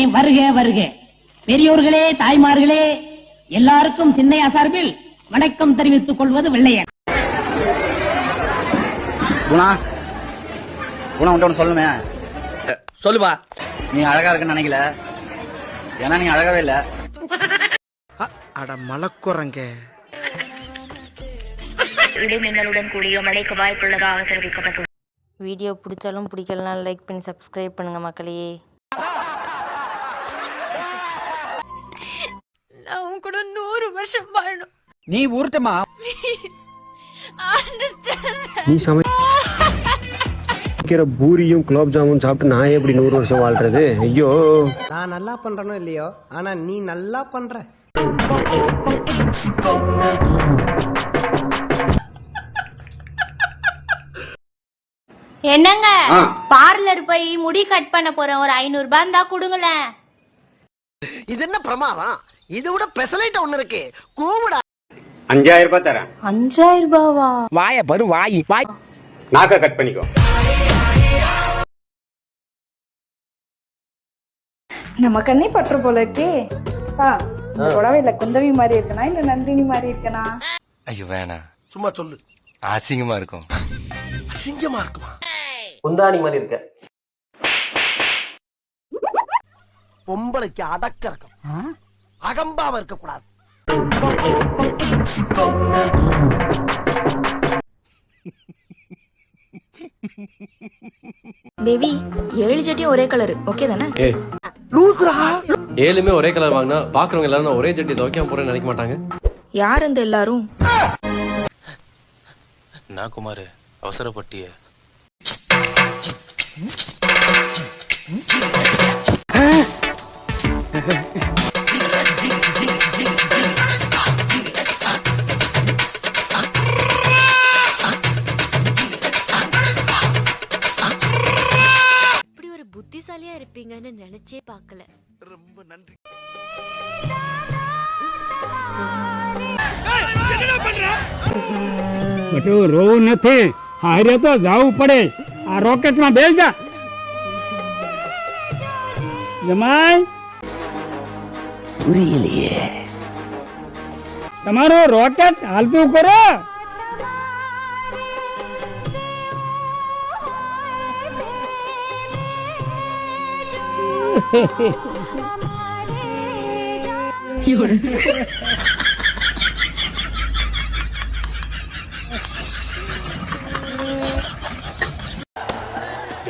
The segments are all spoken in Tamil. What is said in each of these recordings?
வருக வருக. பெரியோர்களே, தாய்மார்களே, எல்லாருக்கும் சின்னையா சார்பில் வணக்கம் தெரிவித்துக் கொள்வது வெள்ளையன். குணா குணா உன்ட்ட சொல்லுமே. சொல்லுவா. நீ அழகா இருக்குன்னு நினைக்கல, ஏன்னா நீ அழகாவே இல்ல. அட மலக்குறங்க. இடிமின்னலுடன் கூடிய மழைக்கு வாய்ப்புள்ளதாக தெரிவிக்கப்பட்டுள்ளது. வீடியோ பிடிச்சாலும் பிடிக்கலாம், லைக் பண்ணி சப்ஸ்கிரைப் பண்ணுங்க மக்களே. நான் உன் கூட 100 வருஷம் வாழணும். நீ ஊர்ட்டமா? நீ சமைக்கிற பூரியும் குலோப் ஜாமுன் சாப்பிட்டு நான் எப்படி 100 வருஷம் வாழ்றது? ஐயோ, நான் நல்லா பண்றனோ இல்லையோ, ஆனா நீ நல்லா பண்ற. என்னங்க, பார்லர் போய் முடி கட் பண்ண போறேன், ஒரு 500 ரூபாய் இருந்தா கொடுங்களேன். இது என்ன பிரமாதம்? இது விட பெசலைட் ஒண்ணு இருக்கு, கூவுடா. 5000 ரூபாய் தரேன். 5000 ரூபாவா? வாய பாரு, வாய் வாய். நாக்க கட் பண்ணிக்கோ. நம்ம கண்ணே பற்று போல இருக்கே. புடவையில குந்தவி மாதிரி இருக்கனா இல்ல நந்தினி மாதிரி இருக்கனா? ஐயோ வேணா, சும்மா சொல்லு. அசிங்கமா இருக்கும். அசிங்கமா இருக்குமா? குந்தாணி மாதிரி இருக்க. பொம்பளைக்கு அடக்க இருக்கும், அகம்பாவ இருக்க கூடாது. தேவி, 7 ஜட்டியும் ஒரே கலர் ஓகே தானே? ஏழுமே ஒரே கலர் வாங்கினா பாக்குறவங்க எல்லாரும் ஒரே ஜட்டி துவைக்காம போறேன்னு நினைக்க மாட்டாங்க. யார் இந்த எல்லாரும்? நான் குமார், அவசரப்பட்டிய. இப்படி ஒரு புத்திசாலியா இருப்பீங்கன்னு நினைச்சே பார்க்கல. ரொம்ப நன்றி. રોવું નથી, હારે તો જવું પડે. આ રોકેટમાં બેસ જા જમાઈ. புரியலையே. તમારો રોકેટ હાલતું કરો.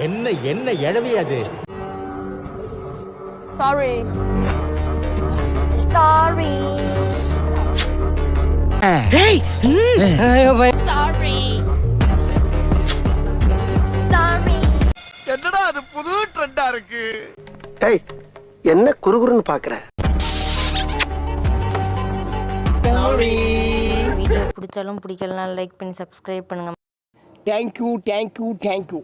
என்ன என்ன எழவி அது? சாரி. டேய், என்னடா அது புது ட்ரெண்டா இருக்கு? டேய், என்ன குறுகுறுன்னு பாக்குற? வீடியோ பிடிச்சாலும் பிடிக்கலாம், லைக் பண்ணி சப்ஸ்கிரைப் பண்ணுங்க. Thank you thank you thank you.